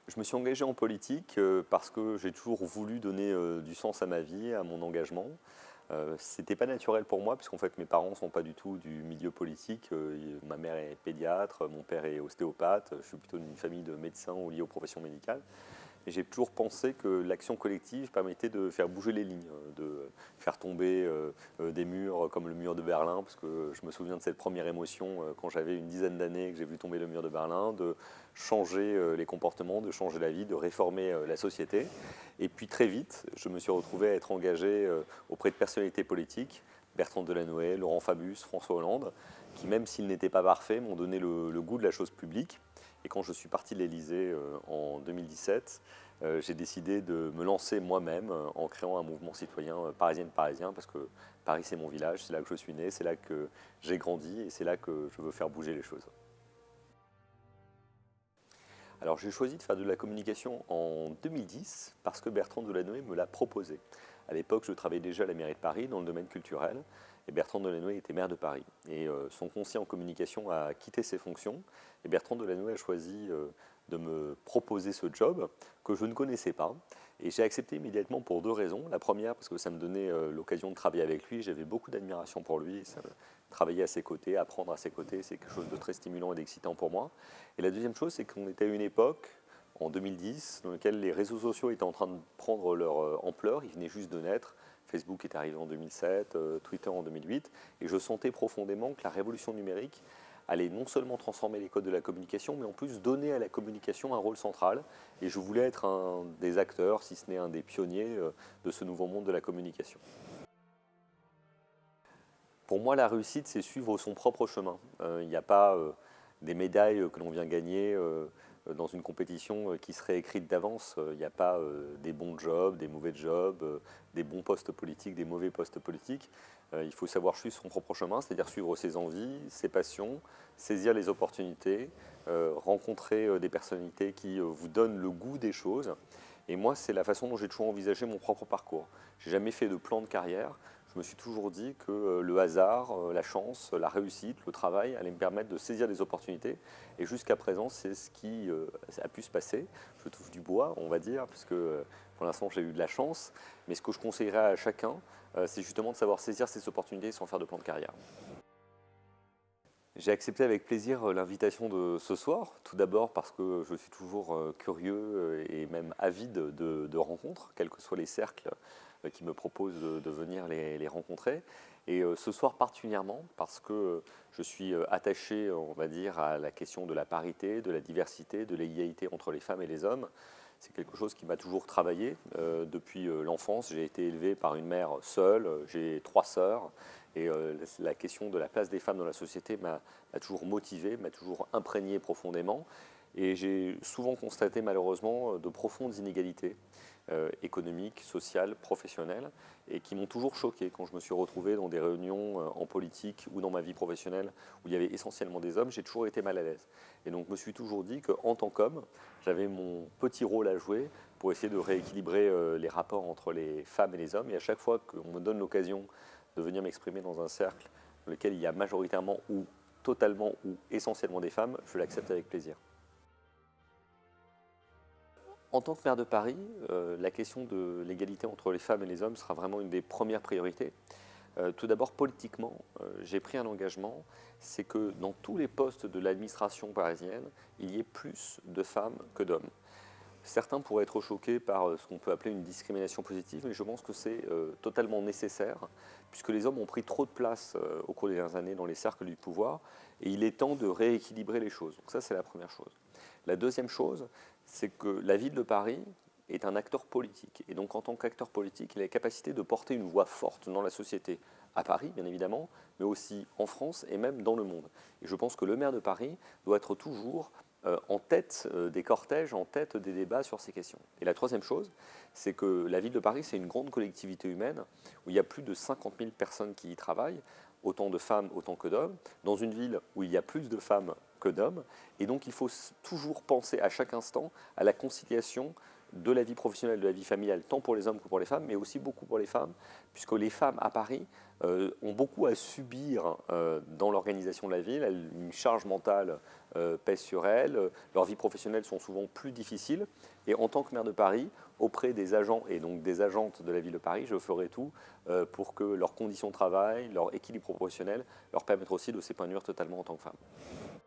Je me suis engagé en politique parce que j'ai toujours voulu donner du sens à ma vie, à mon engagement. C'était pas naturel pour moi, puisqu'en fait mes parents sont pas du tout du milieu politique. Ma mère est pédiatre, mon père est ostéopathe. Je suis plutôt d'une famille de médecins ou liés aux professions médicales. Et j'ai toujours pensé que l'action collective permettait de faire bouger les lignes, de faire tomber des murs comme le mur de Berlin, parce que je me souviens de cette première émotion quand j'avais une dizaine d'années et que j'ai vu tomber le mur de Berlin, de changer les comportements, de changer la vie, de réformer la société. Et puis très vite, je me suis retrouvé à être engagé auprès de personnalités politiques, Bertrand Delanoë, Laurent Fabius, François Hollande, qui même s'ils n'étaient pas parfaits, m'ont donné le goût de la chose publique. Et quand je suis parti de l'Élysée en 2017, j'ai décidé de me lancer moi-même en créant un mouvement citoyen parisien, parce que Paris c'est mon village, c'est là que je suis né, c'est là que j'ai grandi et c'est là que je veux faire bouger les choses. Alors j'ai choisi de faire de la communication en 2010 parce que Bertrand Delanoë me l'a proposé. À l'époque, je travaillais déjà à la mairie de Paris dans le domaine culturel et Bertrand Delanoë était maire de Paris. Et son conseiller en communication a quitté ses fonctions et Bertrand Delanoë a choisi de me proposer ce job que je ne connaissais pas. Et j'ai accepté immédiatement pour deux raisons. La première, parce que ça me donnait l'occasion de travailler avec lui. J'avais beaucoup d'admiration pour lui. Travailler à ses côtés, apprendre à ses côtés, c'est quelque chose de très stimulant et d'excitant pour moi. Et la deuxième chose, c'est qu'on était à une époque, en 2010, dans laquelle les réseaux sociaux étaient en train de prendre leur ampleur. Ils venaient juste de naître. Facebook est arrivé en 2007, Twitter en 2008. Et je sentais profondément que la révolution numérique allait non seulement transformer les codes de la communication, mais en plus donner à la communication un rôle central. Et je voulais être un des acteurs, si ce n'est un des pionniers, de ce nouveau monde de la communication. Pour moi, la réussite, c'est suivre son propre chemin. Il n'y a pas des médailles que l'on vient gagner dans une compétition qui serait écrite d'avance. Il n'y a pas des bons jobs, des mauvais jobs, des bons postes politiques, des mauvais postes politiques. Il faut savoir suivre son propre chemin, c'est-à-dire suivre ses envies, ses passions, saisir les opportunités, rencontrer des personnalités qui vous donnent le goût des choses. Et moi, c'est la façon dont j'ai toujours envisagé mon propre parcours. J'ai jamais fait de plan de carrière. Je me suis toujours dit que le hasard, la chance, la réussite, le travail allaient me permettre de saisir des opportunités. Et jusqu'à présent, c'est ce qui a pu se passer. Je touche du bois, on va dire, puisque pour l'instant j'ai eu de la chance. Mais ce que je conseillerais à chacun, c'est justement de savoir saisir ces opportunités sans faire de plan de carrière. J'ai accepté avec plaisir l'invitation de ce soir, tout d'abord parce que je suis toujours curieux et même avide de rencontres, quels que soient les cercles qui me proposent de venir les rencontrer. Et ce soir particulièrement parce que je suis attaché, on va dire, à la question de la parité, de la diversité, de l'égalité entre les femmes et les hommes. C'est quelque chose qui m'a toujours travaillé depuis l'enfance. J'ai été élevé par une mère seule, j'ai trois sœurs. Et la question de la place des femmes dans la société m'a toujours motivé, m'a toujours imprégné profondément. Et j'ai souvent constaté malheureusement de profondes inégalités économiques, sociales, professionnelles, et qui m'ont toujours choqué quand je me suis retrouvé dans des réunions en politique ou dans ma vie professionnelle où il y avait essentiellement des hommes, j'ai toujours été mal à l'aise. Et donc je me suis toujours dit qu'en tant qu'homme, j'avais mon petit rôle à jouer pour essayer de rééquilibrer les rapports entre les femmes et les hommes. Et à chaque fois qu'on me donne l'occasion de venir m'exprimer dans un cercle dans lequel il y a majoritairement ou totalement ou essentiellement des femmes, je l'accepte avec plaisir. En tant que maire de Paris, la question de l'égalité entre les femmes et les hommes sera vraiment une des premières priorités. Tout d'abord, politiquement, j'ai pris un engagement, c'est que dans tous les postes de l'administration parisienne, il y ait plus de femmes que d'hommes. Certains pourraient être choqués par ce qu'on peut appeler une discrimination positive, mais je pense que c'est totalement nécessaire, puisque les hommes ont pris trop de place au cours des dernières années dans les cercles du pouvoir, et il est temps de rééquilibrer les choses. Donc ça, c'est la première chose. La deuxième chose, c'est que la ville de Paris est un acteur politique, et donc en tant qu'acteur politique, il a la capacité de porter une voix forte dans la société, à Paris bien évidemment, mais aussi en France et même dans le monde. Et je pense que le maire de Paris doit être toujours en tête des cortèges, en tête des débats sur ces questions. Et la troisième chose, c'est que la ville de Paris, c'est une grande collectivité humaine où il y a plus de 50 000 personnes qui y travaillent, autant de femmes, autant que d'hommes, dans une ville où il y a plus de femmes que d'hommes. Et donc il faut toujours penser à chaque instant à la conciliation de la vie professionnelle, de la vie familiale, tant pour les hommes que pour les femmes, mais aussi beaucoup pour les femmes, puisque les femmes à Paris ont beaucoup à subir dans l'organisation de la ville. Une charge mentale pèse sur elles. Leurs vies professionnelles sont souvent plus difficiles. Et en tant que maire de Paris, auprès des agents et donc des agentes de la ville de Paris, je ferai tout pour que leurs conditions de travail, leur équilibre professionnel leur permettent aussi de s'épanouir totalement en tant que femme.